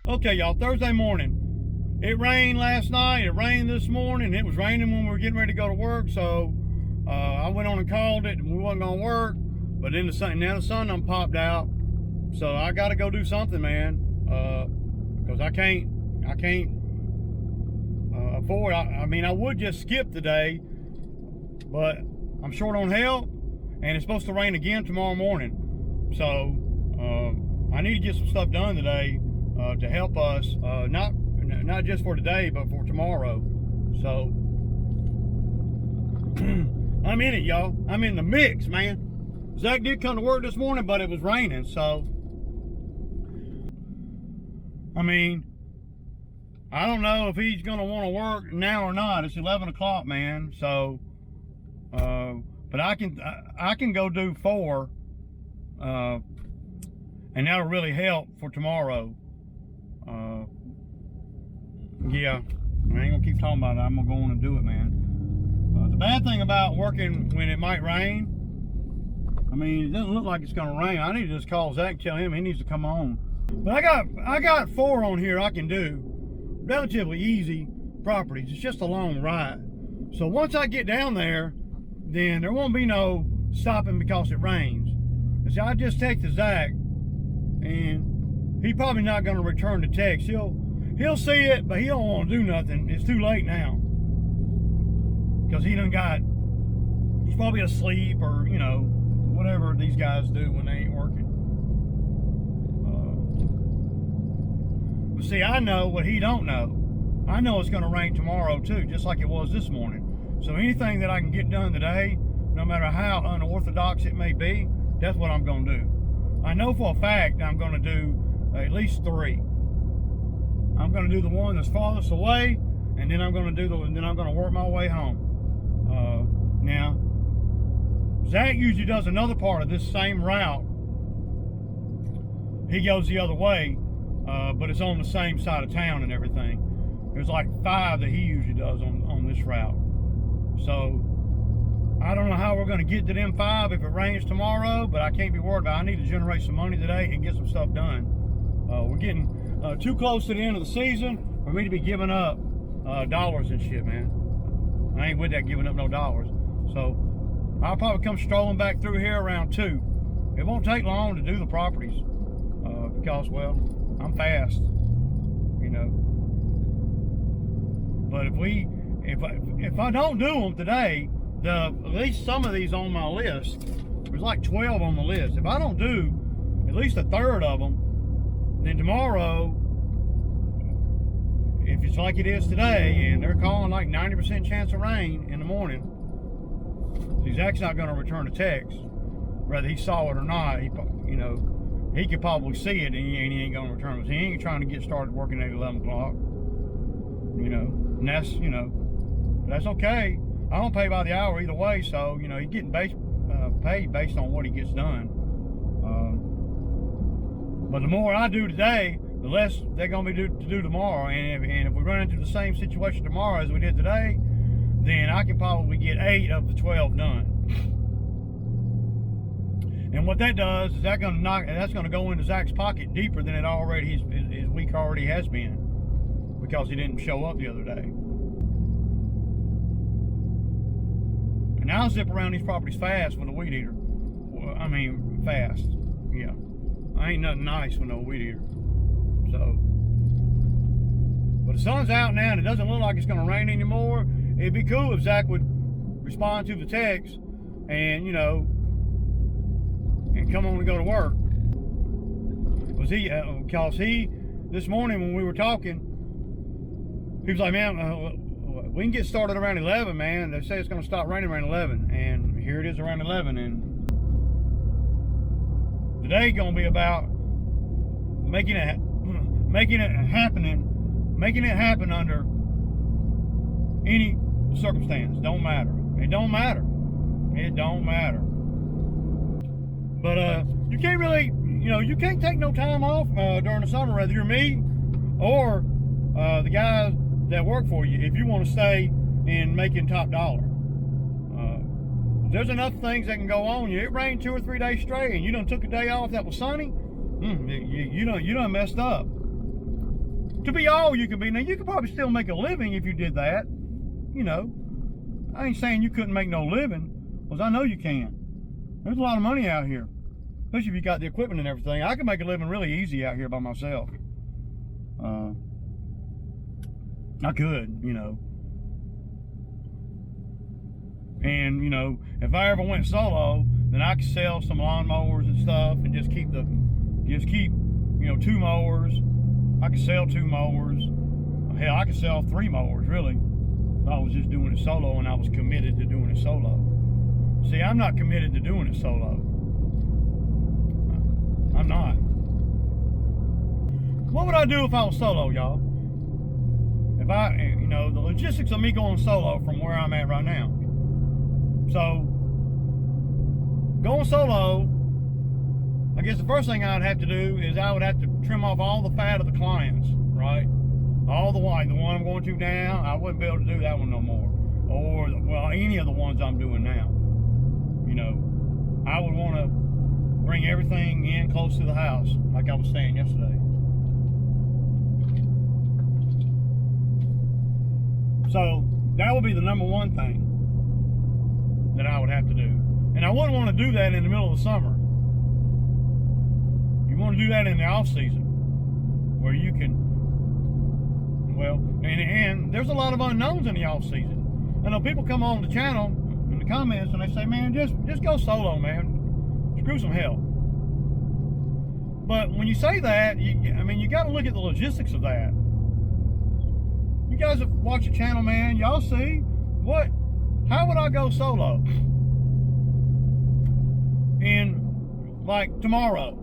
Okay, y'all, Thursday morning. It rained last night, it rained this morning, it was raining when we were getting ready to go to work, so I went on and called it, and we wasn't gonna work, but then now the sun done popped out, so I gotta go do something, man, because I can't afford, I mean, I would just skip today, but I'm short on help, and it's supposed to rain again tomorrow morning, so I need to get some stuff done today to help us, not just for today, but for tomorrow. So I'm in it, y'all. I'm in the mix, man. Zach did come to work this morning, but it was raining, so I mean, I don't know if he's gonna want to work now or not. It's 11 o'clock, man. So but I can go do 4, and that'll really help for tomorrow. Yeah, I ain't gonna keep talking about it. I'm gonna go on and do it, man. The bad thing about working when it might rain, I mean, it doesn't look like it's gonna rain. I need to just call Zach and tell him he needs to come on. But I got 4 on here I can do. Relatively easy properties. It's just a long ride. So once I get down there, then there won't be no stopping because it rains. And see, I just texted Zach, and he's probably not gonna return the text. He'll see it, but he don't want to do nothing. It's too late now. Because he's probably asleep, or, you know, whatever these guys do when they ain't working. But see, I know what he don't know. I know it's gonna rain tomorrow too, just like it was this morning. So anything that I can get done today, no matter how unorthodox it may be, that's what I'm gonna do. I know for a fact I'm gonna do at least 3. I'm gonna do the one that's farthest away, and then I'm gonna work my way home. Now, Zach usually does another part of this same route. He goes the other way, but it's on the same side of town and everything. There's like 5 that he usually does on this route. So I don't know how we're gonna get to them 5 if it rains tomorrow, but I can't be worried about it. I need to generate some money today and get some stuff done. We're getting too close to the end of the season for me to be giving up dollars and shit, man. I ain't with that giving up no dollars. So I'll probably come strolling back through here around 2. It won't take long to do the properties because, well, I'm fast, you know. But if I don't do them today, at least some of these on my list, there's like 12 on the list. If I don't do at least a third of them, then tomorrow, if it's like it is today, and they're calling like 90% chance of rain in the morning, Zach's not going to return a text, whether he saw it or not. He could probably see it, and he ain't going to return it. He ain't trying to get started working at 11 o'clock. You know, and that's okay. I don't pay by the hour either way, so you know he's getting paid based on what he gets done. But the more I do today, the less they're going to be to do tomorrow. And if we run into the same situation tomorrow as we did today, then I can probably get 8 of the 12 done. And what that does is that's going to go into Zach's pocket deeper than his week already has been, because he didn't show up the other day. And I'll zip around these properties fast with a weed eater. I mean, fast. Yeah. I ain't nothing nice with no weed eater. So, but the sun's out now, and it doesn't look like it's going to rain anymore. It'd be cool if Zach would respond to the text and, you know, and come on and go to work. Because he, this morning when we were talking, he was like, man, we can get started around 11, man. They say it's going to stop raining around 11, and here it is around 11, and today's going to be about making it happen under any circumstance. Don't matter. It don't matter. But you can't really, you know, you can't take no time off during the summer, whether you're me or the guys that work for you, if you want to stay in making top dollar. There's enough things that can go on. It rained 2 or 3 days straight, and you done took a day off that was sunny. You done messed up. to be all you can be. Now, you could probably still make a living if you did that. You know, I ain't saying you couldn't make no living, because I know you can. There's a lot of money out here, especially if you got the equipment and everything. I can make a living really easy out here by myself. I could, you know. And, you know, if I ever went solo, then I could sell some lawnmowers and stuff and just keep, you know, 2 mowers. I could sell 2 mowers. Hell, I could sell 3 mowers, really. If I was just doing it solo and I was committed to doing it solo. See, I'm not committed to doing it solo. I'm not. What would I do if I was solo, y'all? If you know, the logistics of me going solo from where I'm at right now. So, going solo, I guess the first thing I'd have to do is I would have to trim off all the fat of the clients, right? All the one I'm going to now, I wouldn't be able to do that one no more. Or, well, any of the ones I'm doing now. You know, I would want to bring everything in close to the house, like I was saying yesterday. So, that would be the number one thing that I would have to do. And I wouldn't want to do that in the middle of the summer. You want to do that in the off season, where you can, well, and there's a lot of unknowns in the off season. I know people come on the channel in the comments and they say, man, just go solo, man. Screw some hell. But when you say that, I mean, you got to look at the logistics of that. You guys have watched the channel, man. Y'all see how would I go solo? In like tomorrow,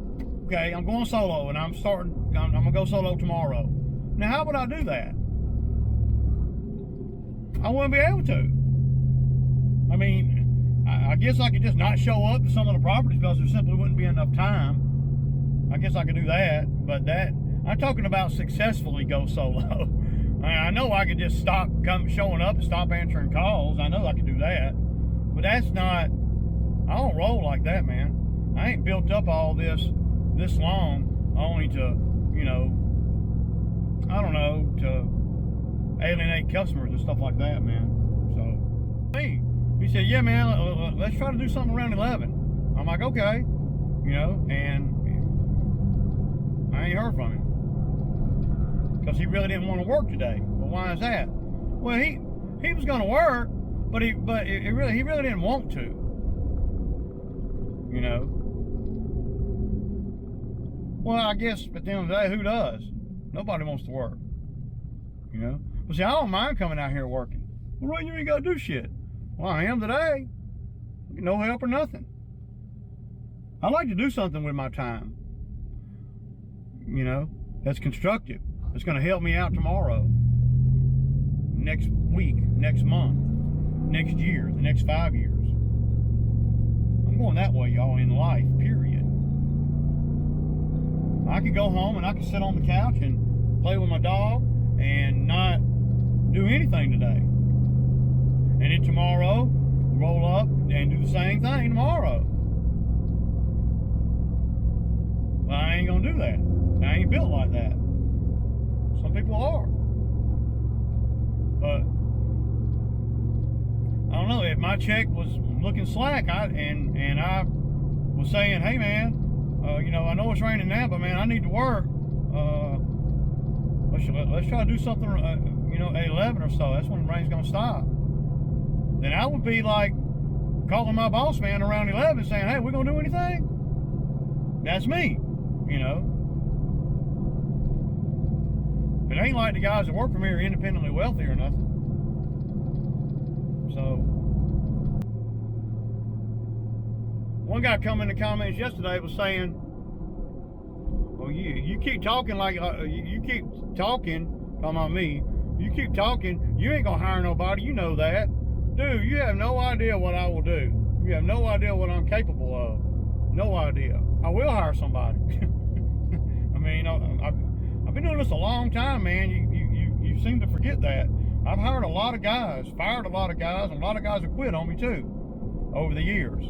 okay, I'm going solo and I'm gonna go solo tomorrow. Now, how would I do that? I wouldn't be able to. I mean, I guess I could just not show up to some of the properties because there simply wouldn't be enough time. I guess I could do that, but I'm talking about successfully go solo. I know I could just stop showing up and stop answering calls. I know I could do that, but that's not. I don't roll like that, man. I ain't built up all this long only to, you know, I don't know, to alienate customers and stuff like that, man. So, he said, yeah, man, let's try to do something around 11. I'm like, okay, you know, and I ain't heard from him. Because he really didn't want to work today. Well, why is that? Well, he was going to work, but he really didn't want to. You know. Well, I guess at the end of the day, who does? Nobody wants to work. You know. But see, I don't mind coming out here working. Well, you ain't got to do shit. Well, I am today. No help or nothing. I like to do something with my time. You know, that's constructive. It's going to help me out tomorrow, next week, next month, next year, the next 5 years. I'm going that way, y'all, in life, period. I could go home and I could sit on the couch and play with my dog and not do anything today. And then tomorrow, roll up and do the same thing tomorrow. Well, I ain't going to do that. I ain't built like that. Some people are. But I don't know, if my check was looking slack and I was saying, hey man, you know, I know it's raining now, but man, I need to work. Let's try to do something, you know, at 11 or so. That's when the rain's gonna stop. Then I would be like calling my boss man around 11 saying, hey, we gonna do anything? That's me, you know. It ain't like the guys that work for me are independently wealthy or nothing. So, one guy come in the comments yesterday was saying, well, you keep talking like, you keep talking, talking about me, you keep talking, you ain't gonna hire nobody, you know that. Dude, you have no idea what I will do. You have no idea what I'm capable of. No idea. I will hire somebody. I mean, I've been doing this a long time, man. You seem to forget that. I've hired a lot of guys, fired a lot of guys, and a lot of guys have quit on me too over the years.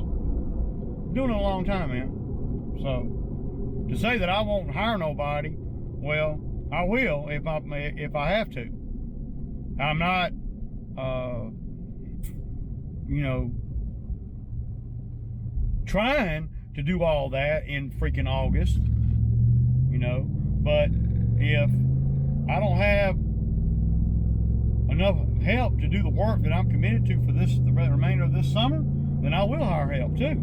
Doing it a long time, man. So to say that I won't hire nobody, well, I will if I have to. I'm not, you know, trying to do all that in freaking August, you know. But if I don't have enough help to do the work that I'm committed to for the remainder of this summer, then I will hire help too.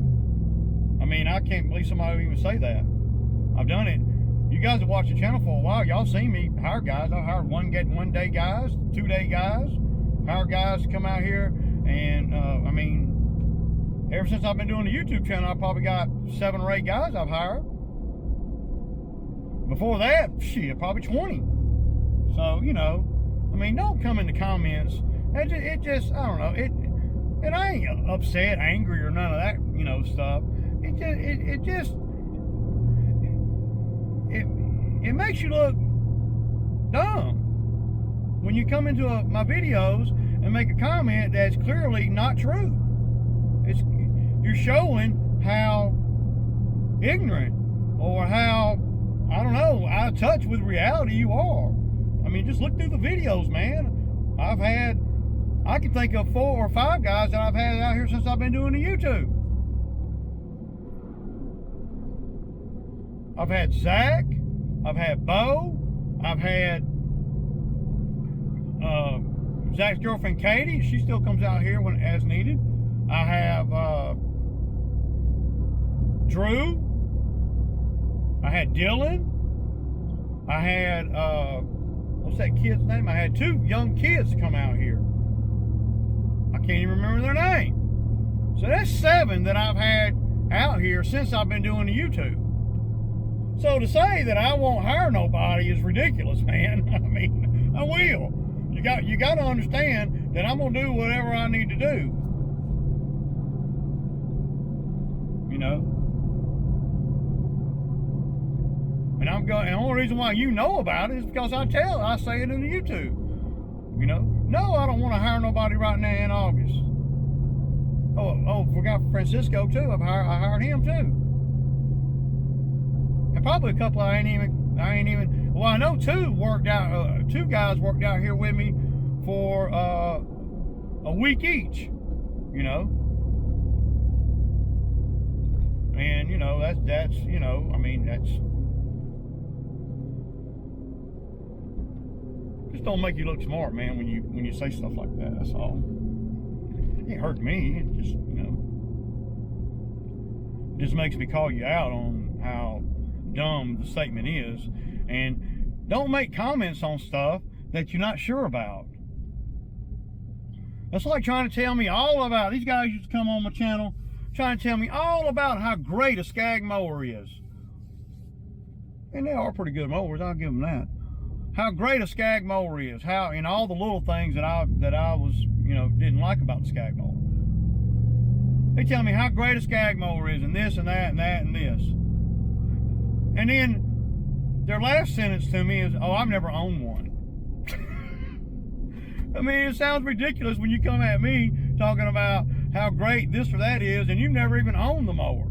I mean, I can't believe somebody would even say that. I've done it. You guys have watched the channel for a while. Y'all seen me hire guys. I've hired one day guys, 2 day guys, hire guys to come out here. And I mean, ever since I've been doing the YouTube channel, I probably got 7 or 8 guys I've hired. Before that, shit, probably 20. So, you know, I mean, don't come in the comments. It just, I don't know. And I ain't upset, angry, or none of that, you know, stuff. It makes you look dumb when you come into my videos and make a comment that's clearly not true. You're showing how ignorant or how, I don't know, out of touch with reality you are. I mean, just look through the videos, man. I can think of 4 or 5 guys that I've had out here since I've been doing the YouTube. I've had Zach, I've had Bo, I've had Zach's girlfriend Katie. She still comes out here when as needed. I have Drew. I had Dylan. I had what's that kid's name? I had 2 young kids come out here. I can't even remember their name. So that's 7 that I've had out here since I've been doing the YouTube. So to say that I won't hire nobody is ridiculous, man. I mean, I will. You got to understand that I'm gonna do whatever I need to do. You know. And the only reason why you know about it is because I say it in the YouTube. You know. No, I don't want to hire nobody right now in August. Oh, forgot Francisco too. I hired him too. And probably a couple I ain't even. Well, I know 2 worked out. 2 guys worked out here with me for a week each. You know. And you know that's you know, I mean, that's just don't make you look smart, man, when you say stuff like that. That's all. It ain't hurt me. It just, you know, just makes me call you out on how dumb the statement is. And don't make comments on stuff that you're not sure about. That's like trying to tell me all about, these guys used to come on my channel trying to tell me all about how great a Skag mower is. And they are pretty good mowers, I'll give them that. How great a Skag mower is, how, and all the little things that I was, you know, didn't like about the Skag mower. They tell me how great a Skag mower is, and this and that and that and this. And then their last sentence to me is, oh, I've never owned one. I mean, it sounds ridiculous when you come at me talking about how great this or that is, and you've never even owned the mower.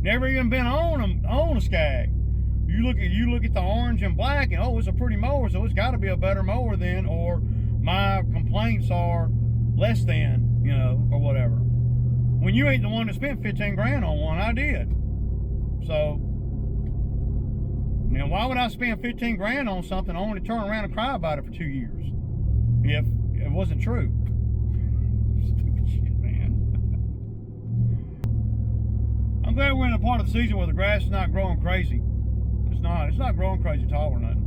Never even been on a Skag. You look at the orange and black, and oh, it's a pretty mower, so it's got to be a better mower then, or my complaints are less than, you know, or whatever. When you ain't the one that spent 15 grand on one, I did. So, now why would I spend 15 grand on something only to turn around and cry about it for 2 years? If it wasn't true. Stupid shit, man. I'm glad we're in a part of the season where the grass is not growing crazy. It's not growing crazy tall or nothing.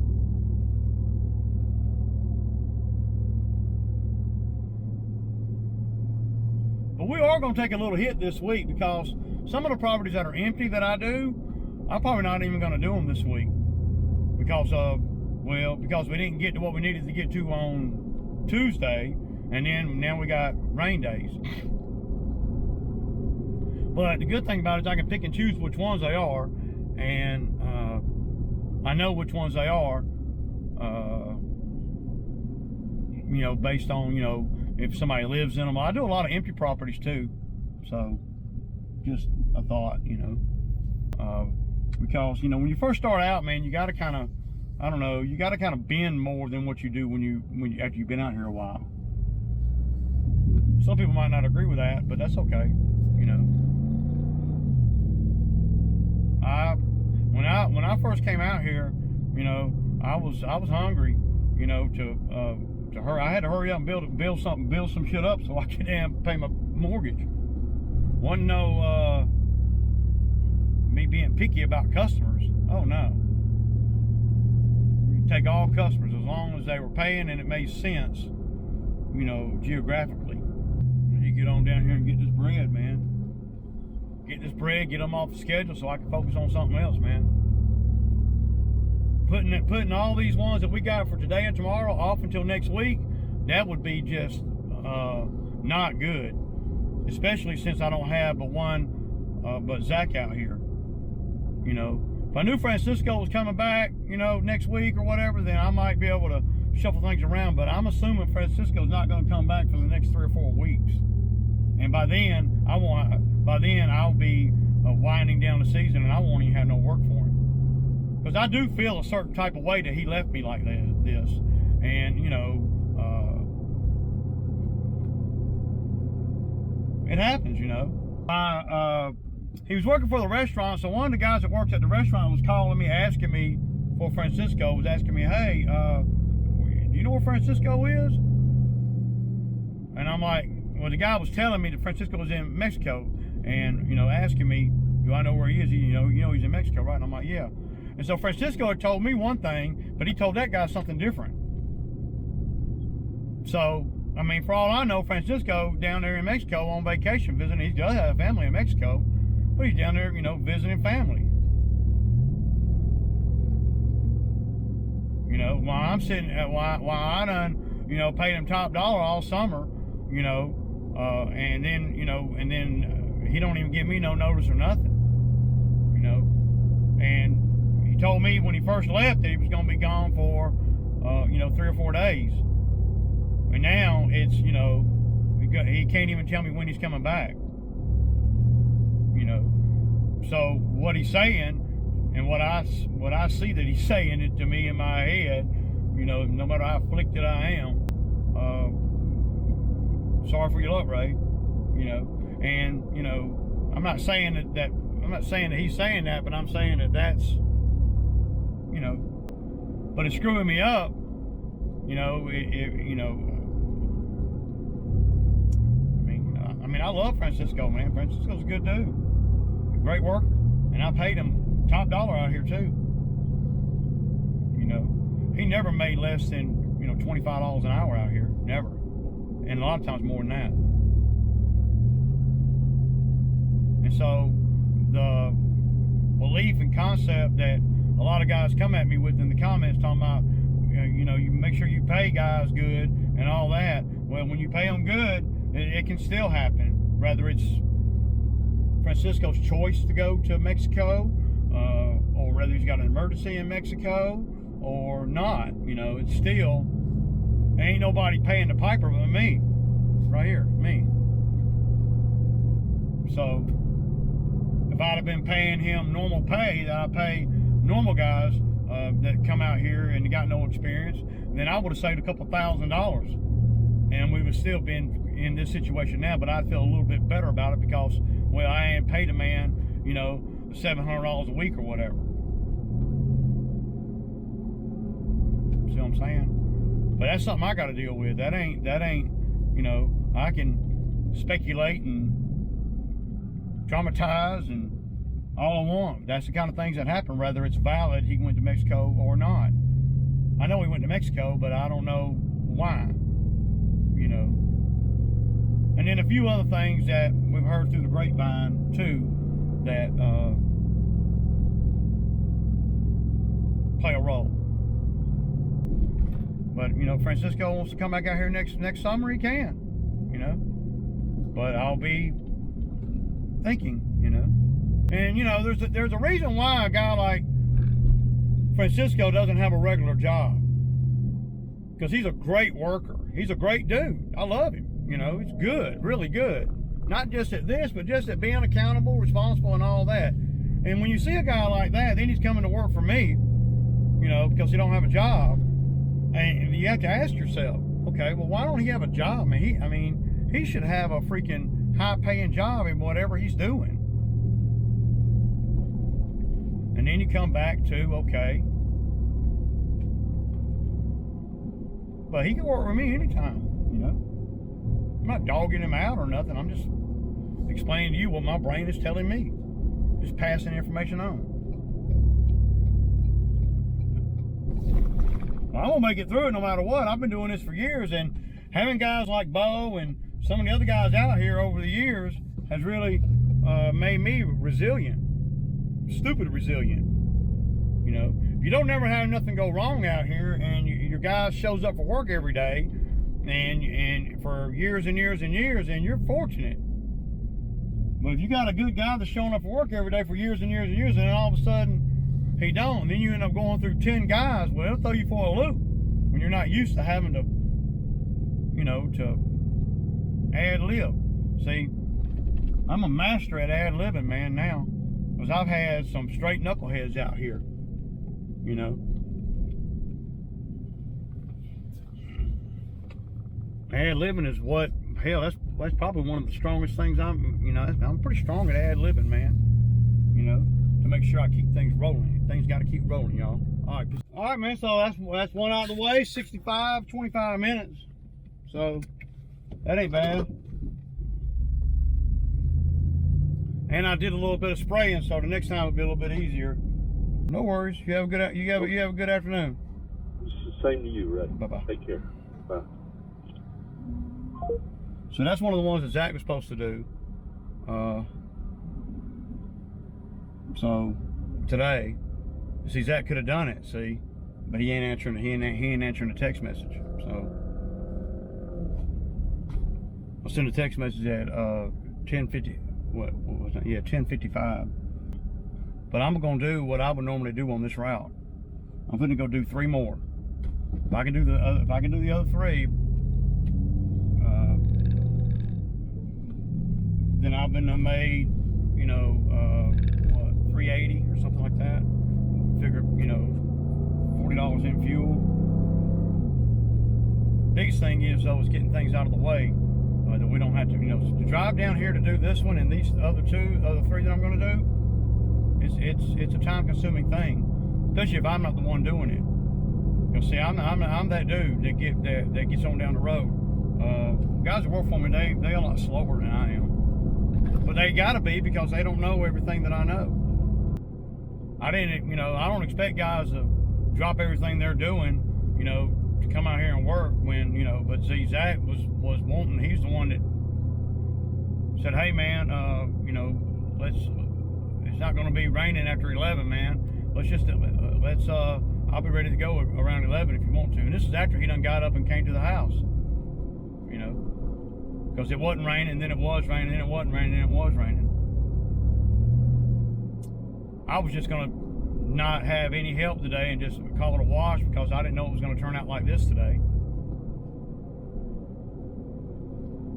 But we are going to take a little hit this week because some of the properties that are empty that I do, I'm probably not even going to do them this week because we didn't get to what we needed to get to on Tuesday, and then now we got rain days. But the good thing about it is I can pick and choose which ones they are, and I know which ones they are, you know, based on, you know, if somebody lives in them. I do a lot of empty properties too, so just a thought, you know, because, you know, when you first start out, man, you got to kind of I don't know, you got to kind of bend more than what you do after you've been out here a while. Some people might not agree with that, but that's okay, you know. When I first came out here, you know, I was hungry, you know, to hurry. I had to hurry up and build some shit up so I could pay my mortgage. Wasn't no me being picky about customers. Oh no. You take all customers as long as they were paying and it made sense, you know, geographically. You get on down here and get this bread, man. Get this bread, get them off the schedule so I can focus on something else, man. Putting all these ones that we got for today and tomorrow off until next week, that would be just not good. Especially since I don't have but Zach out here. You know, if I knew Francisco was coming back, you know, next week or whatever, then I might be able to shuffle things around. But I'm assuming Francisco's not going to come back for the next 3 or 4 weeks. And by then I'll be winding down the season, and I won't even have no work for him. Because I do feel a certain type of way that he left me like this, and you know, it happens, you know. He was working for the restaurant, so one of the guys that works at the restaurant was calling me, asking me for Francisco. Was asking me, hey, do you know where Francisco is? And I'm like, well, the guy was telling me that Francisco was in Mexico, and you know, asking me, do I know where he is? You know he's in Mexico, right? And I'm like, yeah. And so Francisco had told me one thing, but he told that guy something different. So, I mean, for all I know, Francisco down there in Mexico on vacation visiting. He does have a family in Mexico, but he's down there, you know, visiting family. You know, while I'm sitting, while I done, you know, paid him top dollar all summer, you know, and then, you know, he don't even give me no notice or nothing, you know. And he told me when he first left that he was going to be gone for, you know, 3 or 4 days. And now it's, you know, he can't even tell me when he's coming back. You know, so what he's saying and what I see that he's saying it to me in my head, you know, no matter how afflicted I am, sorry for your luck, Ray. You know, and you know, I'm not saying that he's saying that, but I'm saying that that's, you know, but it's screwing me up. You know, you know. I mean, I love Francisco, man. Francisco's a good dude, a great worker, and I paid him top dollar out here too. You know, he never made less than, you know, $25 an hour out here, never, and a lot of times more than that. And so the belief and concept that a lot of guys come at me with in the comments talking about, you know, you make sure you pay guys good and all that. Well, when you pay them good, it can still happen, whether it's Francisco's choice to go to Mexico, or whether he's got an emergency in Mexico or not. You know, it's still, ain't nobody paying the piper but me, right here, me. So if I'd have been paying him normal pay that I pay normal guys that come out here and got no experience, then I would have saved a couple $1,000s, and we would still been in this situation now. But I feel a little bit better about it because, well, I ain't paid a man, you know, $700 a week or whatever. See what I'm saying? But that's something I got to deal with. That ain't, you know, I can speculate and dramatize and all I want. That's the kind of things that happen, whether it's valid he went to Mexico or not. I know he went to Mexico, but I don't know why, you know. And then a few other things that we've heard through the grapevine too that play a role. But you know, Francisco wants to come back out here next summer, he can, you know. But I'll be thinking, you know. And you know, there's a reason why a guy like Francisco doesn't have a regular job. Because he's a great worker. He's a great dude. I love him. You know, he's good, really good. Not just at this, but just at being accountable, responsible, and all that. And when you see a guy like that, then he's coming to work for me. you know, because he don't have a job. And you have to ask yourself, okay, well, why don't he have a job? I mean, he should have a freaking high-paying job in whatever he's doing. And then you come back to, okay, but he can work with me anytime, you know. I'm not dogging him out or nothing. I'm just explaining to you what my brain is telling me. Just passing information on. Well, I'm gonna make it through it no matter what. I've been doing this for years, and having guys like Bo and some of the other guys out here over the years has really made me resilient. Stupid resilient. You know, if you don't never have nothing go wrong out here, and your guy shows up for work every day, and for years and years and years, and you're fortunate. But if you got a good guy that's showing up for work every day for years and years and years, and then all of a sudden he don't, and then you end up going through 10 guys, well, it'll throw you for a loop when you're not used to having to, you know, to ad-lib. See, I'm a master at ad-libbing, man, now. Because I've had some straight knuckleheads out here, you know. Ad-libbing is what, hell, that's probably one of the strongest things I'm pretty strong at ad-libbing, man, you know, to make sure I keep things rolling. Things got to keep rolling, y'all. All right, man, so that's one out of the way, 25 minutes. So, that ain't bad. And I did a little bit of spraying, so the next time it'll be a little bit easier. No worries. You have a good afternoon. Same to you, Red. Bye-bye. Take care. Bye. So that's one of the ones that Zach was supposed to do. So today, see, Zach could have done it, see, but he ain't answering. He ain't answering the text message. So I'll send a text message at 10:50. What was that? Yeah, 10:55. But I'm gonna do what I would normally do on this route. I'm gonna go do 3 more. If I can do the other 3, then I've been made, you know, what, 380 or something like that. Figure, you know, $40 in fuel. Biggest thing is though is getting things out of the way. That we don't have to, you know, to drive down here to do this one and these other 3 that I'm going to do. It's a time-consuming thing, especially if I'm not the one doing it. You'll see, I'm that dude that gets on down the road. Guys that work for me, they a lot slower than I am, but they got to be because they don't know everything that I know. I don't expect guys to drop everything they're doing, you know, to come out here and work when, you know, but see, Zach was wanting, he's the one that said, hey man, you know, it's not going to be raining after 11, man. I'll be ready to go around 11 if you want to. And this is after he done got up and came to the house, you know, because it wasn't raining, then it was raining, then it wasn't raining, then it was raining. I was just going to not have any help today and just call it a wash because I didn't know it was going to turn out like this today.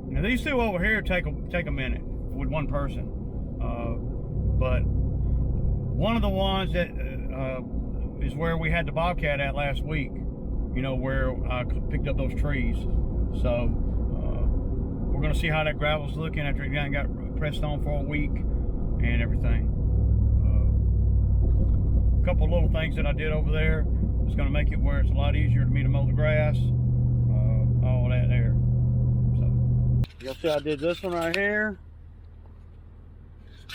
Now these 2 over here take a minute with one person, but one of the ones that is where we had the Bobcat at last week, you know, where I picked up those trees. So we're going to see how that gravel's looking after it got pressed on for a week and everything. Couple little things that I did over there. It's going to make it where it's a lot easier for me to mow the grass, all that there. So you'll see I did this one right here,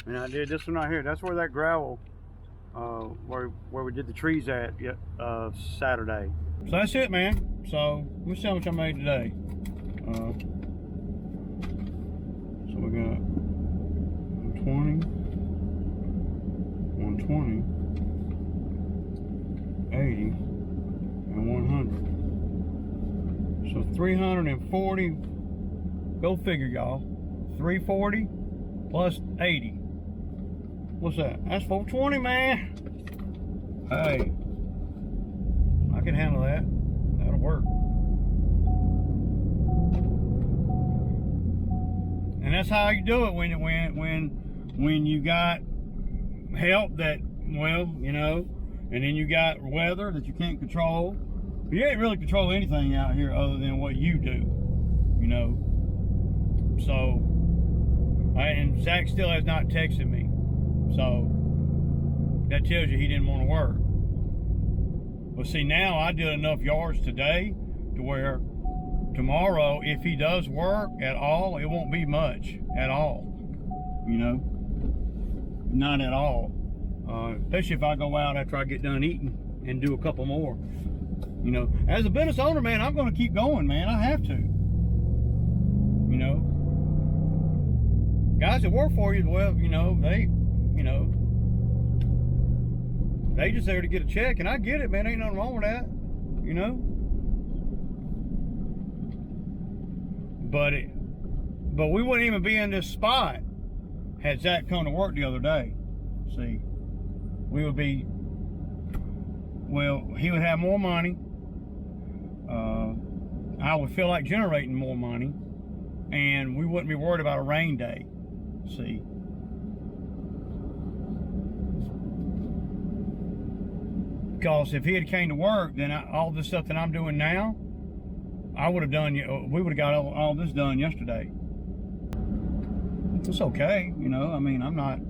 and I did this one right here. That's where that gravel, where we did the trees at Saturday. So that's it, man. So let me see how much I made today. So we got 120, 120. 80 and 100. So 340. Go figure, y'all. 340 plus 80. What's that? That's 420, man. Hey, I can handle that. That'll work. And that's how you do it when you got help that, well, you know, And then you got weather that you can't control. You ain't really control anything out here other than what you do, you know. So, and Zach still has not texted me. So, that tells you he didn't want to work. But see, now I did enough yards today to where tomorrow, if he does work at all, it won't be much at all, you know. Not at all. Especially if I go out after I get done eating and do a couple more. You know, as a business owner, man, I'm going to keep going, man. I have to. You know, guys that work for you, well, you know, they just there to get a check, and I get it, man. Ain't nothing wrong with that, you know. But we wouldn't even be in this spot had Zach come to work the other day. See, we would be, well, he would have more money. I would feel like generating more money, and we wouldn't be worried about a rain day. See, because if he had came to work, then all this stuff that I'm doing now, I would have done. We would have got all this done yesterday. It's okay, you know. I mean, I'm not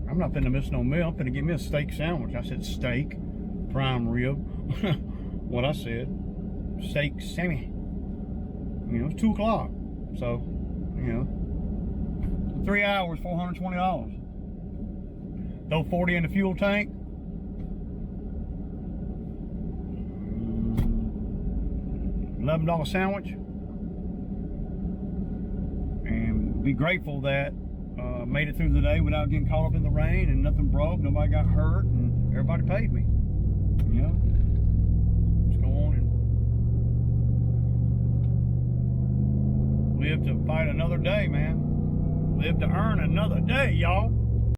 finna miss no meal. I'm finna get me a steak sandwich. I said steak, prime rib. What I said, steak Sammy. You know, it's 2 o'clock, so you know, 3 hours, $420. Throw 40 in the fuel tank. $11 sandwich, and be grateful that made it through the day without getting caught up in the rain, and nothing broke, nobody got hurt, and everybody paid me. You know, let's go on and live to fight another day, man. Live to earn another day, y'all.